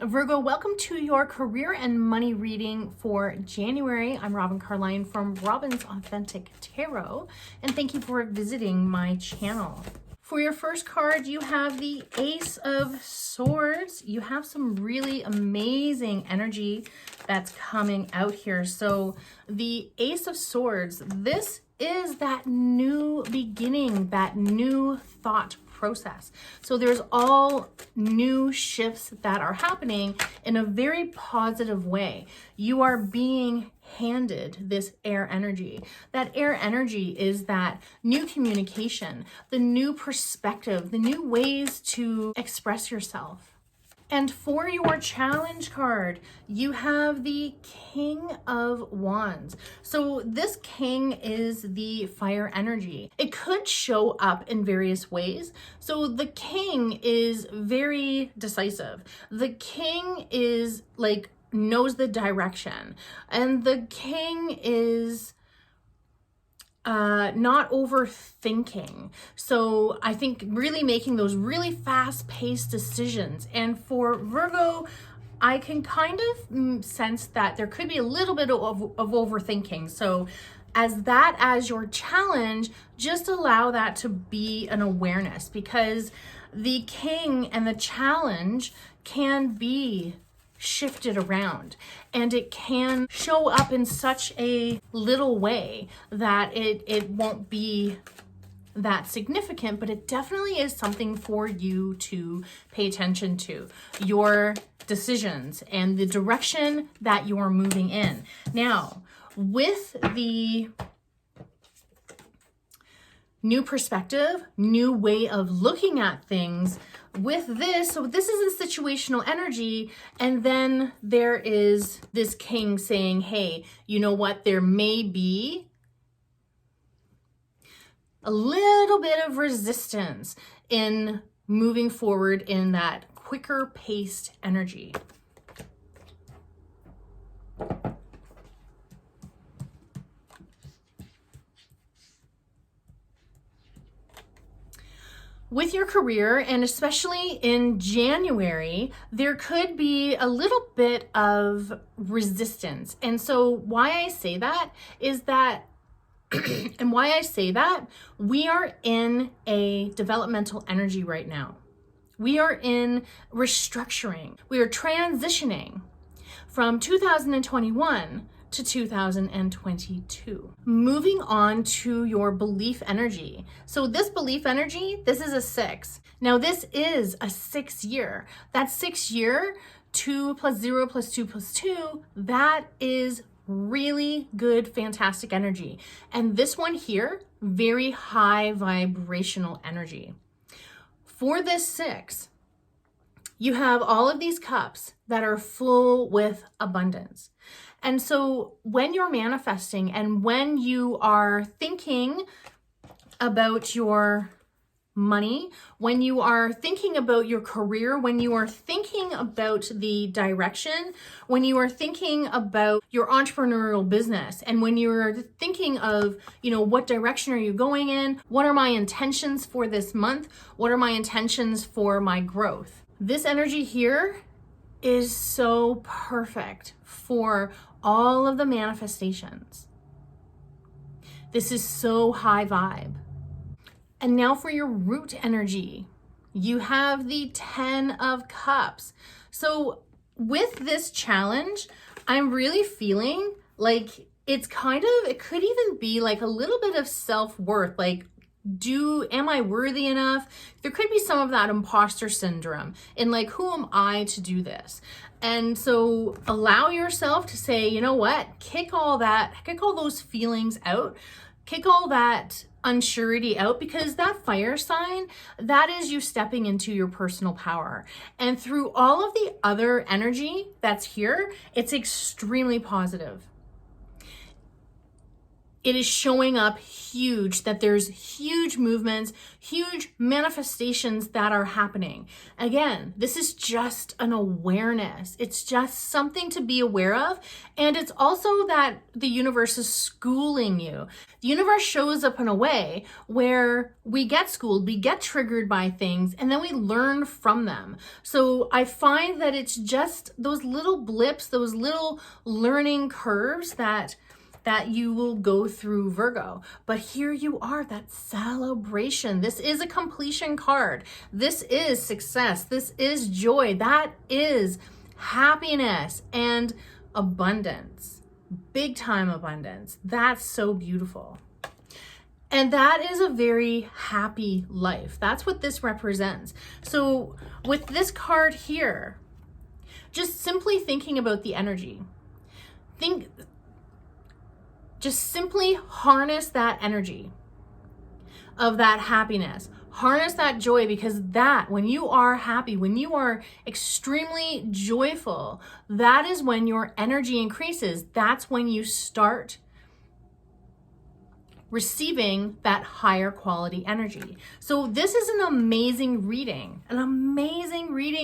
Virgo, welcome to your career and money reading for January. I'm Robin Carline from Robin's Authentic Tarot, and thank you for visiting my channel. For your first card, you have the Ace of Swords. You have some really amazing energy that's coming out here. So the Ace of Swords, this is that new beginning, that new thought process. So there's all new shifts that are happening in a very positive way. You are being handed this air energy. That air energy is that new communication, the new perspective, the new ways to express yourself. And for your challenge card, you have the King of Wands. So this king is the fire energy. It could show up in various ways. So the king is very decisive. The king is like knows the direction. And the king is not overthinking. So I think really making those really fast-paced decisions. And for Virgo, I can kind of sense that there could be a little bit of overthinking. So as your challenge, just allow that to be an awareness, because the king and the challenge can be shifted around, and it can show up in such a little way that it won't be that significant, but it definitely is something for you to pay attention to, your decisions and the direction that you're moving in. Now, with the new perspective, new way of looking at things, with this, so this is a situational energy, and then there is this king saying, hey, you know what, there may be a little bit of resistance in moving forward in that quicker paced energy. With your career, and especially in January, there could be a little bit of resistance. And so why I say that is that, and why I say that, we are in a developmental energy right now. We are in restructuring. We are transitioning from 2021 to 2022. Moving on to your belief energy. So this belief energy, this is a 6. Now this is a 6 year. That 6 year, 2 plus 0 plus 2 plus 2, that is really good, fantastic energy. And this one here, very high vibrational energy. For this 6, you have all of these cups that are full with abundance. And so when you're manifesting and when you are thinking about your money, when you are thinking about your career, when you are thinking about the direction, when you are thinking about your entrepreneurial business, and when you're thinking of, what direction are you going in? What are my intentions for this month? What are my intentions for my growth? This energy here is so perfect for all of the manifestations. This is so high vibe. And now for your root energy, you have the 10 of Cups. So with this challenge, I'm really feeling like it could even be like a little bit of self-worth, like, am I worthy enough? There could be some of that imposter syndrome in like, who am I to do this? And so allow yourself to say, you know what, kick all those feelings out, kick all that unsurety out, because that fire sign, that is you stepping into your personal power. And through all of the other energy that's here, it's extremely positive. it is showing up huge, that there's huge movements, huge manifestations that are happening. Again, this is just an awareness. It's just something to be aware of. And it's also that the universe is schooling you. The universe shows up in a way where we get schooled, we get triggered by things, and then we learn from them. So I find that it's just those little blips, those little learning curves that you will go through, Virgo. But here you are, that celebration. This is a completion card. This is success. This is joy. That is happiness and abundance. Big time abundance. That's so beautiful. And that is a very happy life. That's what this represents. So with this card here, just simply thinking about the energy, just simply harness that energy of that happiness. Harness that joy, because that, when you are happy, when you are extremely joyful, that is when your energy increases. That's when you start receiving that higher quality energy. So this is an amazing reading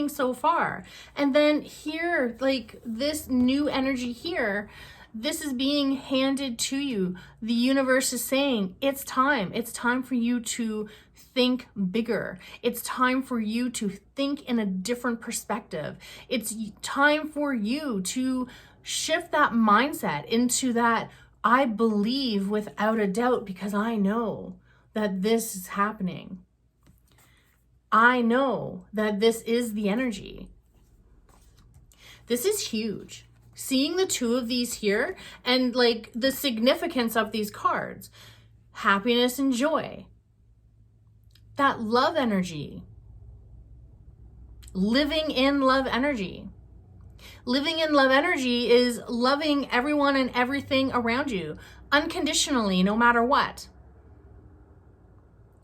so far. And then here, like this new energy here, this is being handed to you. The universe is saying, it's time. It's time for you to think bigger. It's time for you to think in a different perspective. It's time for you to shift that mindset into that, I believe without a doubt, because I know that this is happening. I know that this is the energy. This is huge. Seeing the two of these here and like the significance of these cards, happiness and joy, that love energy, living in love energy. Living in love energy is loving everyone and everything around you unconditionally, no matter what,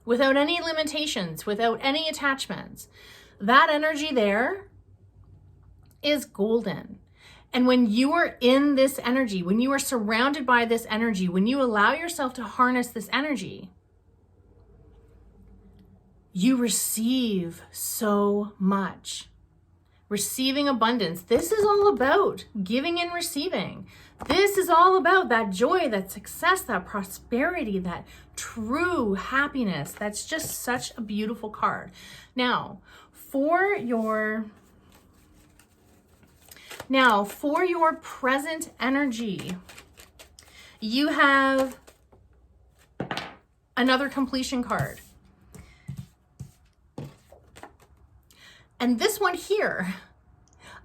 without any limitations, without any attachments. That energy there is golden. And when you are in this energy, when you are surrounded by this energy, when you allow yourself to harness this energy, you receive so much. Receiving abundance. This is all about giving and receiving. This is all about that joy, that success, that prosperity, that true happiness. That's just such a beautiful card. Now, for your present energy, you have another completion card. And this one here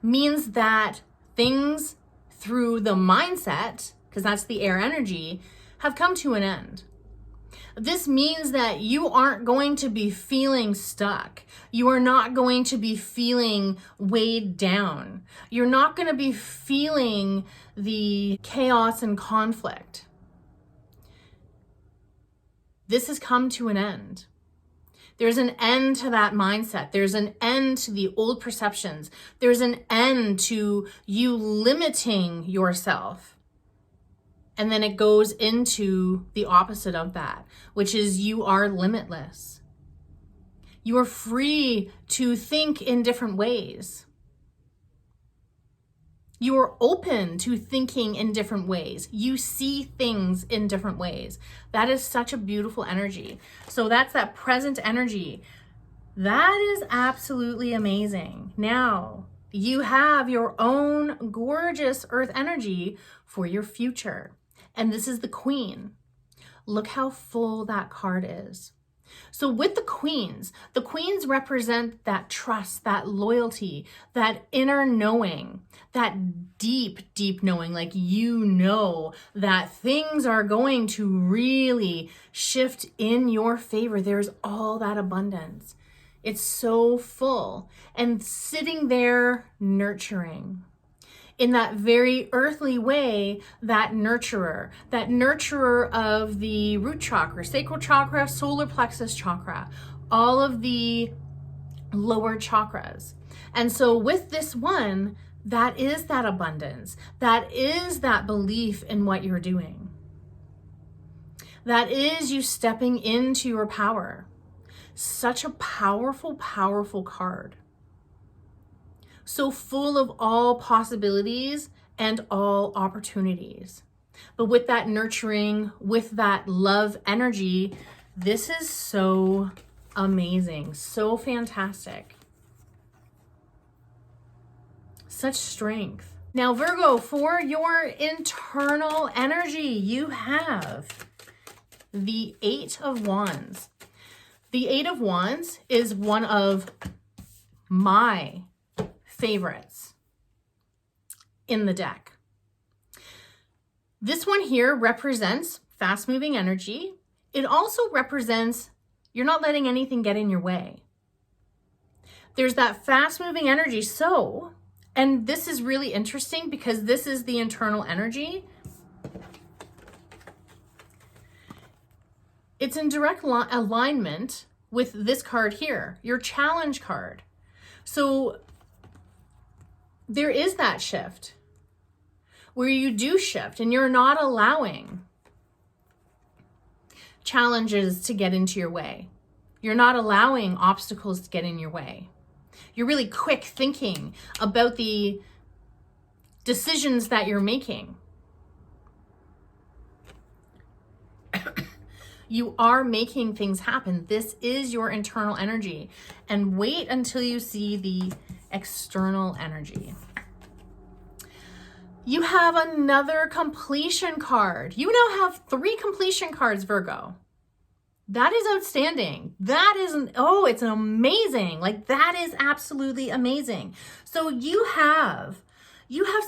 means that things through the mindset, because that's the air energy, have come to an end. This means that you aren't going to be feeling stuck. You are not going to be feeling weighed down. You're not going to be feeling the chaos and conflict. This has come to an end. There's an end to that mindset. There's an end to the old perceptions. There's an end to you limiting yourself. And then it goes into the opposite of that, which is you are limitless. You are free to think in different ways. You are open to thinking in different ways. You see things in different ways. That is such a beautiful energy. So that's that present energy. That is absolutely amazing. Now, you have your own gorgeous earth energy for your future. And this is the Queen. Look how full that card is. So with the queens represent that trust, that loyalty, that inner knowing, that deep, deep knowing, like you know that things are going to really shift in your favor. There's all that abundance. It's so full and sitting there nurturing. In that very earthly way, that nurturer of the root chakra, sacral chakra, solar plexus chakra, all of the lower chakras. And so with this one, that is that abundance. That is that belief in what you're doing. That is you stepping into your power. Such a powerful, powerful card. So full of all possibilities and all opportunities. But with that nurturing, with that love energy, this is so amazing, so fantastic. Such strength. Now, Virgo, for your internal energy, you have the Eight of Wands. The Eight of Wands is one of my favorites in the deck. This one here represents fast-moving energy. It also represents you're not letting anything get in your way. There's that fast-moving energy. So, and this is really interesting because this is the internal energy. It's in direct alignment with this card here, your challenge card. So there is that shift where you do shift and you're not allowing challenges to get into your way. You're not allowing obstacles to get in your way. You're really quick thinking about the decisions that you're making. You are making things happen. This is your internal energy. And wait until you see the external energy. You have another completion card. You now have 3 completion cards, Virgo. That is outstanding. That is, it's amazing. Like, that is absolutely amazing. So you have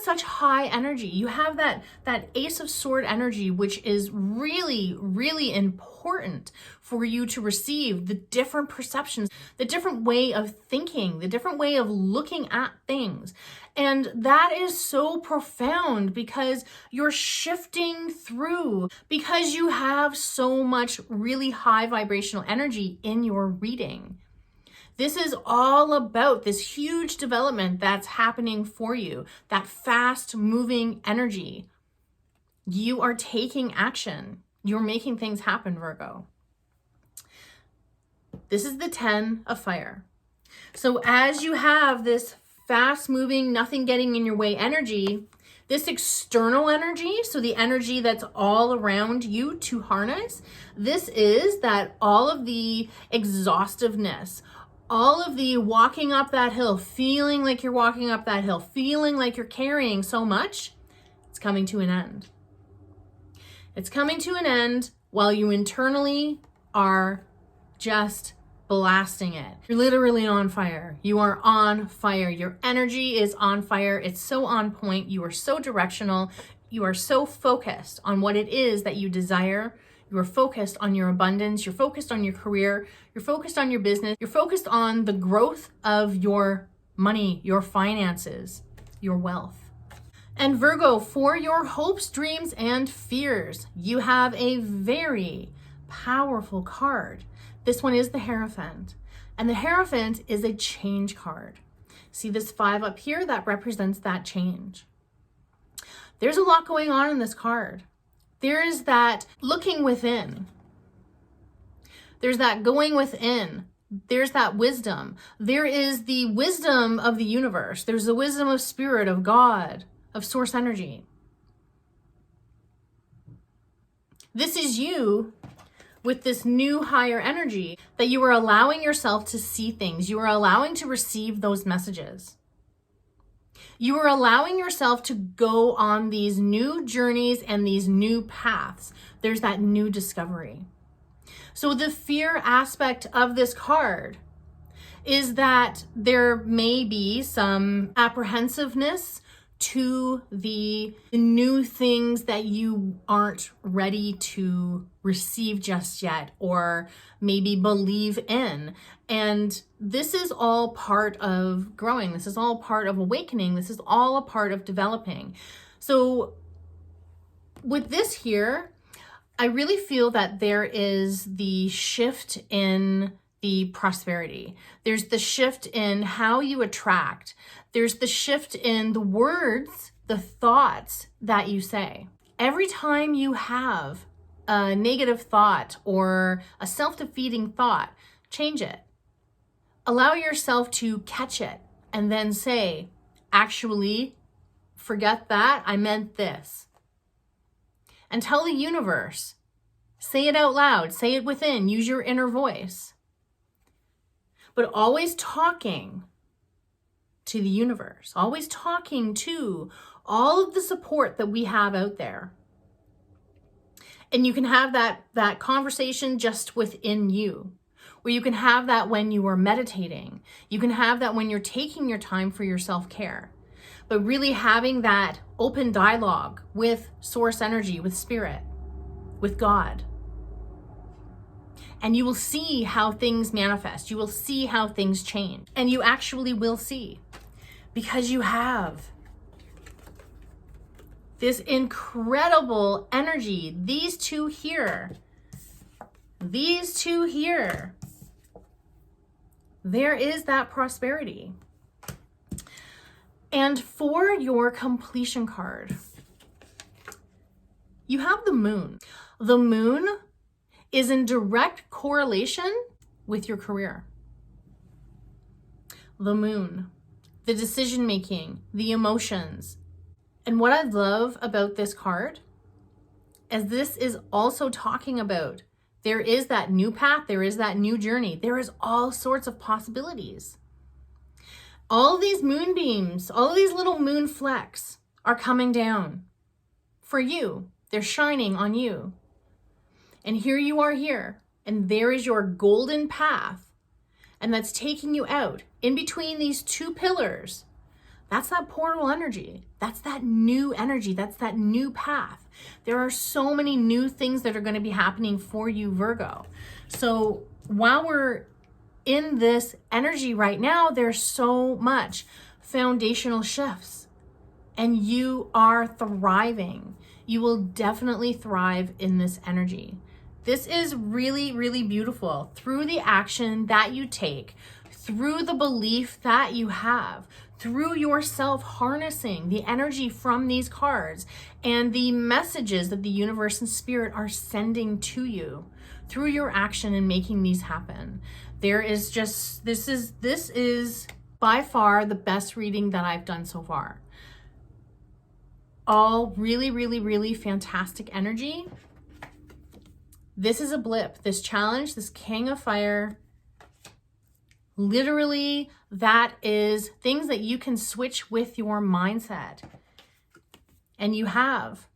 such high energy. You have that Ace of Sword energy, which is really, really important for you to receive the different perceptions, the different way of thinking, the different way of looking at things. And that is so profound because you're shifting through, because you have so much really high vibrational energy in your reading. This is all about this huge development that's happening for you, that fast moving energy. You are taking action. You're making things happen, Virgo. This is the 10 of fire. So as you have this fast moving, nothing getting in your way energy, this external energy, so the energy that's all around you to harness, this is that all of the exhaustiveness, all of the walking up that hill, feeling like you're walking up that hill, feeling like you're carrying so much, it's coming to an end. It's coming to an end while you internally are just blasting it. You're literally on fire. You are on fire. Your energy is on fire. It's so on point. You are so directional. You are so focused on what it is that you desire. You are focused on your abundance. You're focused on your career. You're focused on your business. You're focused on the growth of your money, your finances, your wealth. And Virgo, for your hopes, dreams, and fears, you have a very powerful card. This one is the Hierophant. And the Hierophant is a change card. See this 5 up here? That represents that change. There's a lot going on in this card. There's that looking within. There's that going within. There's that wisdom. There is the wisdom of the universe. There's the wisdom of spirit, of God, of source energy. This is you with this new higher energy that you are allowing yourself to see things. You are allowing to receive those messages. You are allowing yourself to go on these new journeys and these new paths. There's that new discovery. So the fear aspect of this card is that there may be some apprehensiveness to the new things that you aren't ready to receive just yet, or maybe believe in. And this is all part of growing. This is all part of awakening. This is all a part of developing. So with this here, I really feel that there is the shift in the prosperity. There's the shift in how you attract. There's the shift in the words, the thoughts that you say. Every time you have a negative thought or a self-defeating thought, change it. Allow yourself to catch it and then say, actually, forget that, I meant this. And tell the universe, say it out loud, say it within, use your inner voice. But always talking to the universe, always talking to all of the support that we have out there. And you can have that conversation just within you, or you can have that when you are meditating. You can have that when you're taking your time for your self-care. But really having that open dialogue with source energy, with spirit, with God. And you will see how things manifest. You will see how things change. And you actually will see, because you have this incredible energy. These two here, there is that prosperity. And for your completion card, you have the moon. The moon is in direct correlation with your career. The moon, the decision making, the emotions. And what I love about this card is this is also talking about there is that new path, there is that new journey, there is all sorts of possibilities. All these moonbeams, all these little moon flecks are coming down for you. They're shining on you. And here you are here, and there is your golden path, and that's taking you out in between these two pillars. That's that portal energy. That's that new energy. That's that new path. There are so many new things that are going to be happening for you, Virgo. So while we're in this energy right now, there's so much foundational shifts, and you are thriving. You will definitely thrive in this energy. This is really, really beautiful. Through the action that you take, through the belief that you have, through yourself harnessing the energy from these cards and the messages that the universe and spirit are sending to you, through your action and making these happen. There is just, this is by far the best reading that I've done so far. All really, really, really fantastic energy. This is a blip. This challenge, this King of Fire, literally that is things that you can switch with your mindset. And you have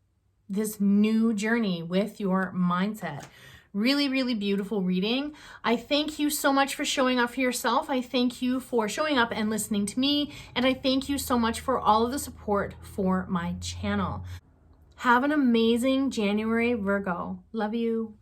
this new journey with your mindset. Really, really beautiful reading. I thank you so much for showing up for yourself. I thank you for showing up and listening to me. And I thank you so much for all of the support for my channel. Have an amazing January, Virgo. Love you.